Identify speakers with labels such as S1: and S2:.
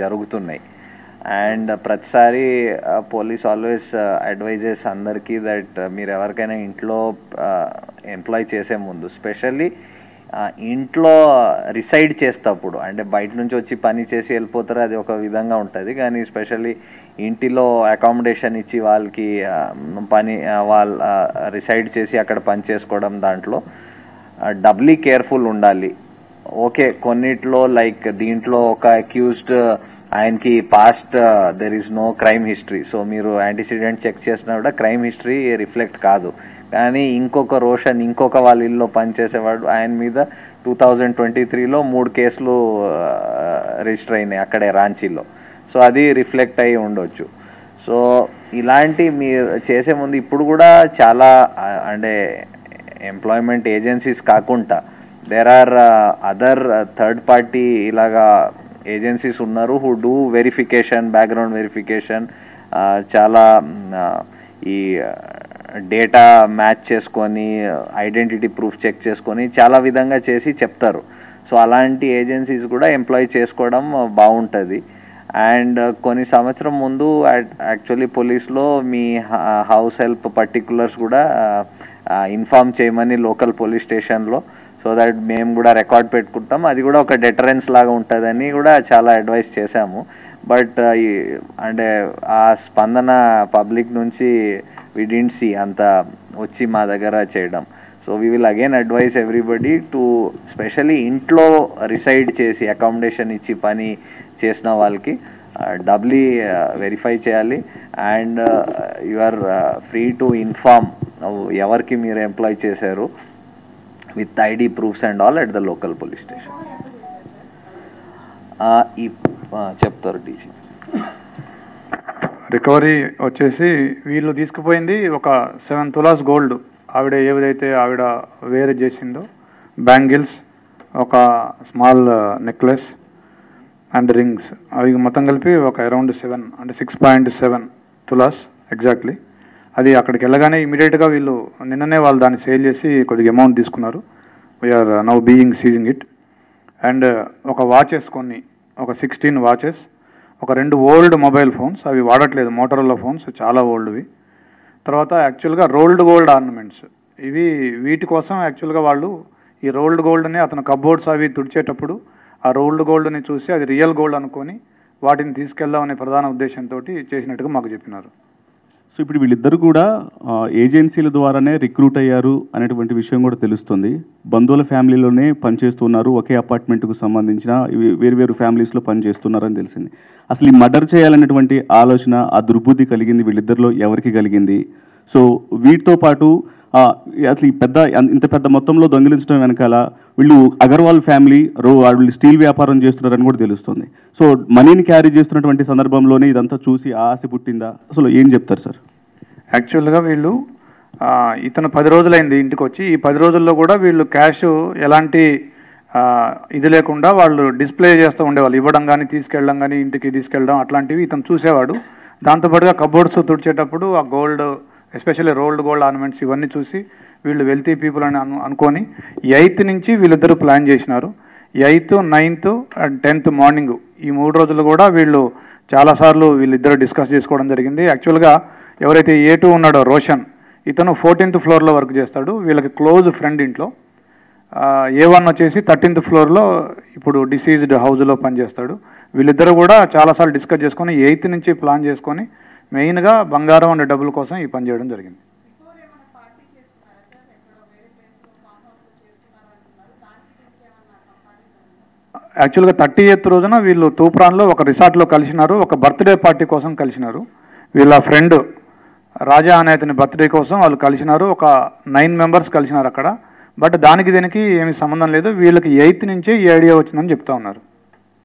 S1: జరుగుతున్నాయి. అండ్ ప్రతిసారి police always advises అందరికీ దట్ మీరు ఎవరికైనా ఇంట్లో ఎంప్లాయ్ చేసే ముందు, స్పెషల్లీ ఇంట్లో రిసైడ్ చేసేటప్పుడు, అంటే బయట నుంచి వచ్చి పని చేసి వెళ్ళిపోతారు, అది ఒక విధంగా ఉంటుంది. కానీ స్పెషల్లీ ఇంటిలో అకామిడేషన్ ఇచ్చి వాళ్ళకి పని వాళ్ళ రిసైడ్ చేసి అక్కడ పని చేసుకోవడం, దాంట్లో డబ్లీ కేర్ఫుల్ ఉండాలి. ఓకే, కొన్నిట్లో లైక్ దీంట్లో ఒక అక్యూజ్డ్ ఆయనకి past there is no crime history, so మీరు యాంటీసిడెంట్ చెక్ చేసినా కూడా క్రైమ్ హిస్టరీ రిఫ్లెక్ట్ కాదు. కానీ ఇంకొక రోషన్, ఇంకొక వాళ్ళ ఇల్లు పనిచేసేవాడు, ఆయన మీద 2023లో 3 కేసులు రిజిస్టర్ అయినాయి అక్కడే రాంచీలో. సో అది రిఫ్లెక్ట్ అయ్యి ఉండొచ్చు. సో ఇలాంటి మీరు చేసే ముందు ఇప్పుడు కూడా చాలా అంటే ఎంప్లాయ్మెంట్ ఏజెన్సీస్ కాకుండా there are other third party ఇలాగా ఏజెన్సీస్ ఉన్నారు who do verification, background verification, చాలా ఈ డేటా మ్యాచ్ చేసుకొని ఐడెంటిటీ ప్రూఫ్ చెక్ చేసుకొని చాలా విధంగా చేసి చెప్తారు. సో అలాంటి ఏజెన్సీస్ కూడా ఎంప్లాయ్ చేసుకోవడం బాగుంటుంది. అండ్ కొన్ని సంవత్సరం ముందు యాక్చువల్లీ పోలీస్లో మీ హౌస్ హెల్ప్ పర్టికులర్స్ కూడా ఇన్ఫార్మ్ చేయమని లోకల్ పోలీస్ స్టేషన్లో, సో దట్ మేము కూడా రికార్డ్ పెట్టుకుంటాం, అది కూడా ఒక డెటరెన్స్ లాగా ఉంటుందని కూడా చాలా అడ్వైస్ చేశాము. బట్ అంటే ఆ స్పందన పబ్లిక్ నుంచి వి డింట్ సీ అంత వచ్చి మా దగ్గర చేయడం. So we will again advise everybody to specially ఇంట్లో రిసైడ్ చేసి అకామిడేషన్ ఇచ్చి పని చేసిన వాళ్ళకి డబ్లీ వెరిఫై చేయాలి. And you are free to inform ఎవరికి మీరు ఎంప్లాయ్ చేశారు with ID proofs and all at the local police station. చెప్తారు టీసీ.
S2: రికవరీ వచ్చేసి వీళ్ళు తీసుకుపోయింది ఒక 7 తులాస్ గోల్డ్, ఆవిడ ఏదైతే ఆవిడ వేరే చేసిందో, బ్యాంగిల్స్, ఒక స్మాల్ నెక్లెస్ అండ్ రింగ్స్, అవి మొత్తం కలిపి ఒక అరౌండ్ 7 అంటే 6.7 తులాస్ ఎగ్జాక్ట్లీ. అది అక్కడికి వెళ్ళగానే ఇమీడియట్గా వీళ్ళు నిన్ననే వాళ్ళు దాన్ని సేల్ చేసి కొద్దిగా అమౌంట్ తీసుకున్నారు. We are now being seizing it. And ఒక వాచెస్, కొన్ని ఒక 16 వాచెస్, ఒక 2 ఓల్డ్ మొబైల్ ఫోన్స్, అవి వాడట్లేదు, మోటరోలా ఫోన్స్, చాలా ఓల్డ్వి. తర్వాత యాక్చువల్గా రోల్డ్ గోల్డ్ ఆర్నమెంట్స్, ఇవి వీటి కోసం యాక్చువల్గా వాళ్ళు ఈ రోల్డ్ గోల్డ్ని అతను కబోర్డ్స్ అవి తుడిచేటప్పుడు ఆ రోల్డ్ గోల్డ్ని చూసి అది రియల్ గోల్డ్ అనుకొని వాటిని తీసుకెళ్దామనే ప్రధాన ఉద్దేశంతో చేసినట్టుగా మాకు చెప్పినారు.
S3: సో ఇప్పుడు వీళ్ళిద్దరు కూడా ఏజెన్సీల ద్వారానే రిక్రూట్ అయ్యారు అనేటువంటి విషయం కూడా తెలుస్తుంది. బంధువుల ఫ్యామిలీలోనే పనిచేస్తున్నారు, ఒకే అపార్ట్మెంట్కు సంబంధించిన వేరు ఫ్యామిలీస్లో పనిచేస్తున్నారని తెలిసింది. అసలు ఈ మర్డర్ చేయాలనేటువంటి ఆలోచన, ఆ దుర్బుద్ధి కలిగింది వీళ్ళిద్దరిలో ఎవరికి కలిగింది? సో వీటితో పాటు అసలు ఇంత పెద్ద మొత్తంలో దొంగిలించడం వెనకాల వీళ్ళు అగర్వాల్ ఫ్యామిలీ వీళ్ళు స్టీల్ వ్యాపారం చేస్తున్నారని కూడా తెలుస్తుంది. సో మనీని క్యారీ చేస్తున్నటువంటి సందర్భంలోనే ఇదంతా చూసి ఆశ పుట్టిందా? అసలు ఏం చెప్తారు సార్?
S2: యాక్చువల్గా వీళ్ళు ఇతను 10 రోజులైంది ఇంటికి వచ్చి, ఈ 10 రోజుల్లో కూడా వీళ్ళు క్యాష్ ఎలాంటి ఇది లేకుండా వాళ్ళు డిస్ప్లే చేస్తూ ఉండేవాళ్ళు, ఇవ్వడం కానీ తీసుకెళ్ళడం కానీ ఇంటికి తీసుకెళ్ళడం అట్లాంటివి ఇతను చూసేవాడు. దాంతోపాటుగా కబోర్డ్స్ తుడిచేటప్పుడు ఆ gold, especially rolled gold ornaments, ఇవన్నీ చూసి వీళ్ళు వెల్తీ పీపుల్ అని అనుకొని 8th నుంచి వీళ్ళిద్దరూ ప్లాన్ చేసినారు. 8th, 9th and 10th morning, ఈ 3 రోజులు కూడా వీళ్ళు చాలాసార్లు వీళ్ళిద్దరూ డిస్కస్ చేసుకోవడం జరిగింది. యాక్చువల్గా ఎవరైతే A2 ఉన్నాడో రోషన్, ఇతను 14th ఫ్లోర్లో వర్క్ చేస్తాడు, వీళ్ళకి క్లోజ్ ఫ్రెండ్ ఇంట్లో. A1 వచ్చేసి 13th ఫ్లోర్లో ఇప్పుడు డిసీజ్డ్ హౌస్లో పనిచేస్తాడు. వీళ్ళిద్దరూ కూడా చాలాసార్లు డిస్కస్ చేసుకొని 8th నుంచి ప్లాన్ చేసుకొని మెయిన్గా బంగారం అండ్ డబ్బుల కోసం ఈ పని చేయడం జరిగింది. యాక్చువల్గా 30th రోజున వీళ్ళు తూప్రాన్లో ఒక రిసార్ట్లో కలిసినారు, ఒక బర్త్డే పార్టీ కోసం కలిసినారు. వీళ్ళ ఫ్రెండ్ రాజా అనే అతని బర్త్డే కోసం వాళ్ళు కలిసినారు, ఒక 9 మెంబర్స్ కలిసినారు అక్కడ. బట్ దీనికి ఏమీ సంబంధం లేదు, వీళ్ళకి 8th నుంచే ఈ ఐడియా వచ్చిందని చెప్తా ఉన్నారు.